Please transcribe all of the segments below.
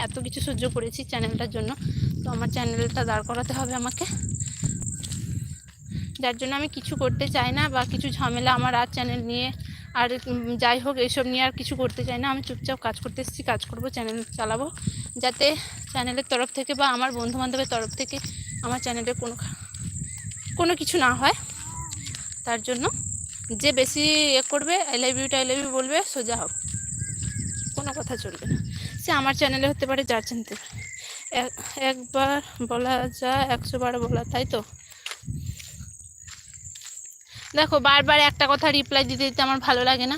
এত কিছু সহ্য করেছি চ্যানেলটার জন্য, তো আমার চ্যানেলটা দাঁড় করাতে হবে আমাকে, যার জন্য আমি কিছু করতে চাই না বা কিছু ঝামেলা আমার আর চ্যানেল নিয়ে আর যাই হোক এইসব নিয়ে আর কিছু করতে চাই না। আমি চুপচাপ কাজ করতে এসেছি, কাজ করব, চ্যানেল চালাবো, যাতে চ্যানেলের তরফ থেকে বা আমার বন্ধুবান্ধবের তরফ থেকে আমার চ্যানেলে কোনো কিছু না হয়। তার জন্য যে বেশি করবে আই লাভ ইউ বলবে সোজা হোক, কোনো কথা চলবে না। সে আমার চ্যানেলে হতে পারে, যার চিনতে একবার বলা যা 100 বার বলা, তাই তো। দেখো বারবার একটা কথা রিপ্লাই দিতে দিতে আমার ভালো লাগে না।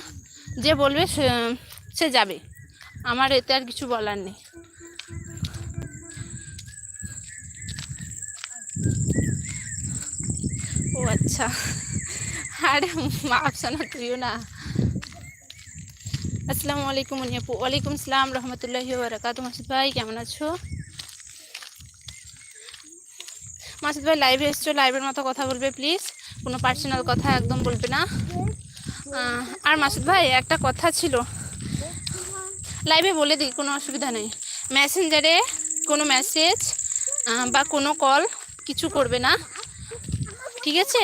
যে বলবে সে যাবে, আমার এতে আর কিছু বলার নেই। ও আচ্ছা, আরে আফসানা তুইও না। আসসালামু আলাইকুম আপু। ওয়ালাইকুম আসসালাম রহমতুল্লাহি ওয়া বারাকাতুহু। মাসুদ ভাই কেমন আছো? মাসুদ ভাই লাইভে এসছো, লাইভের মতো কথা বলবে প্লিজ, কোনো পার্সোনাল কথা একদম বলবে না। আর মাসুদ ভাই একটা কথা ছিল, লাইভে বলে দিই, কোনো অসুবিধা নেই। মেসেঞ্জারে কোনো মেসেজ বা কোনো কল কিছু করবে না, ঠিক আছে?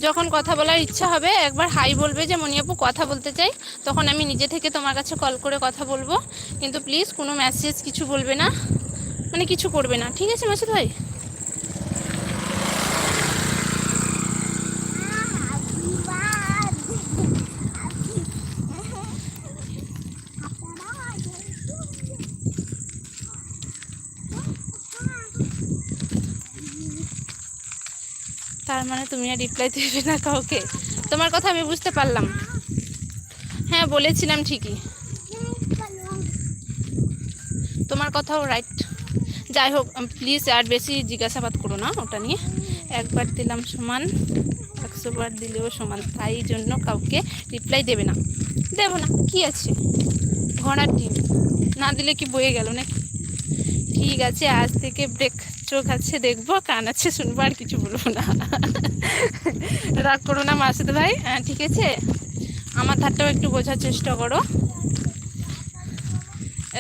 যখন কথা বলার ইচ্ছা হবে একবার হাই বলবে যে মনিয়াপু কথা বলতে চাই, তখন আমি নিজে থেকে তোমার কাছে কল করে কথা বলবো, কিন্তু প্লিজ কোনো মেসেজ কিছু বলবে না, মানে কিছু করবে না, ঠিক আছে মাসুদ ভাই? তার মানে তুমি আর রিপ্লাই দেবে না কাউকে? তোমার কথা আমি বুঝতে পারলাম। হ্যাঁ বলেছিলাম ঠিকই, তোমার কথাও রাইট। যাই হোক প্লিজ আর বেশি জিজ্ঞাসাবাদ করো না ওটা নিয়ে। একবার দিলাম সমান 100 বার দিলেও সমান, তাই জন্য কাউকে রিপ্লাই দেবে না। দেবো না, কি আছে, ঘোড়ার ডিম না দিলে কি বয়ে গেল নাকি? ঠিক আছে, আজ থেকে ব্রেক, চোখ আছে দেখবো, কান আছে শুনবো, আর কিছু বলবো না। রাগ করো না মাসুদ ভাই, ঠিক আছে? আমার ধারটাও একটু বোঝার চেষ্টা করো,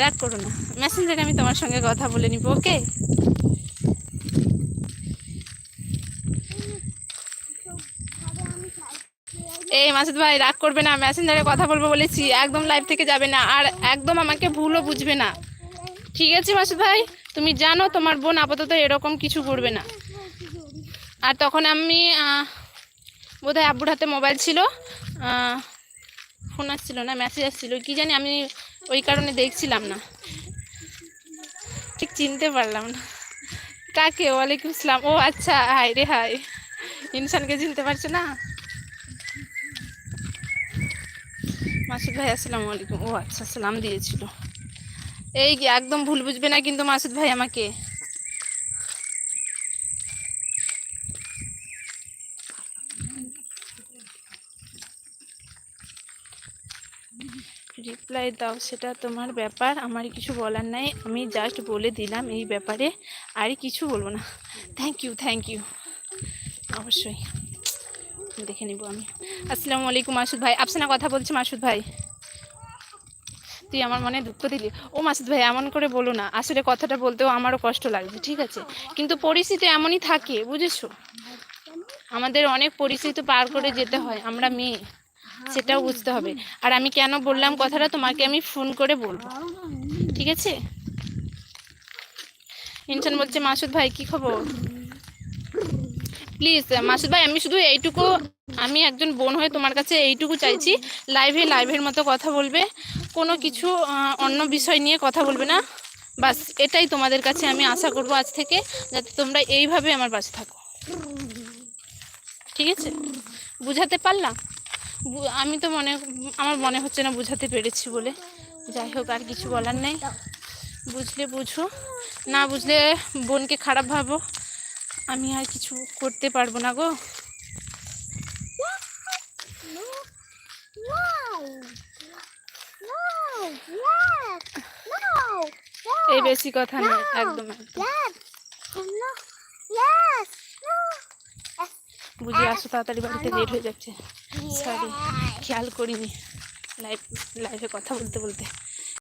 রাগ করো না। মেসেঞ্জারে আমি তোমার সঙ্গে কথা বলে নিব, ওকে? এই মাসুদ ভাই রাগ করবে না, মেসেঞ্জারে কথা বলবো বলেছি, একদম লাইভ থেকে যাবে না, আর একদম আমাকে ভুলও বুঝবে না, ঠিক আছে মাসুদ ভাই? তুমি জানো তোমার বোন আপাতত এরকম কিছু করবে না। আর তখন আমি বোধহয় আব্বুর হাতে মোবাইল ছিল, ফোন আসছিল না মেসেজ আসছিল কি জানি, আমি ওই কারণে দেখছিলাম না, ঠিক চিনতে পারলাম না কাকে। ওয়ালাইকুম আসসালাম। ও আচ্ছা, হাই রে হাই, ইনসানকে চিনতে পারছে না। মাসুদ ভাই আসসালামু আলাইকুম। ও আচ্ছা, সালাম দিয়েছিল। এই একদম ভুল বুঝবে না কিন্তু মাসুদ ভাই আমাকে। রিপ্লাই দাও, সেটা তোমার ব্যাপার, আমার কিছু বলার নাই, আমি জাস্ট বলে দিলাম এই ব্যাপারে, আর কিছু বলবো না। থ্যাংক ইউ অবশ্যই দেখে নিব আমি। আসসালামু আলাইকুম মাসুদ ভাই। আফসানা কথা বলছি মাসুদ ভাই, তুই আমার মনে দুঃখ দিলি। ও মাসুদ ভাই এমন করে বলো না, আসলে কথাটা বলতেও আমারও কষ্ট লাগছে, ঠিক আছে? কিন্তু পরিস্থিতি এমনই থাকে, বুঝেছো? আমাদের অনেক পরিস্থিতি পার করে যেতে হয়, আমরা মেয়ে, সেটাও বুঝতে হবে। আর আমি কেন বললাম কথাটা তোমাকে আমি ফোন করে বলবো, ঠিক আছে? ইনসান বলছে মাসুদ ভাই কি খবর? প্লিজ মাসুদ ভাই, আমি শুধু এইটুকু, আমি একজন বোন হয়ে তোমার কাছে এইটুকু চাইছি, লাইভের মতো কথা বলবে, কোনো কিছু অন্য বিষয় নিয়ে কথা বলবে না, বাস এটাই তোমাদের কাছে আমি আশা করব আজ থেকে, যাতে তোমরা এইভাবে আমার পাশে থাকো, ঠিক আছে? বুঝাতে পারলাম? আমি তো আমার মনে হচ্ছে না বুঝাতে পেরেছি বলে। যাই হোক, আর কিছু বলার নেই, বুঝলে বুঝো, না বুঝলে বোনকে খারাপ ভাবো, আমি আর কিছু করতে পারবো না গো। এই বেশি কথা নয়, একদম বুঝে আসো তাড়াতাড়ি, বাড়িতে লেট হয়ে যাচ্ছে। সরি, খেয়াল করিনি লাইভে কথা বলতে বলতে।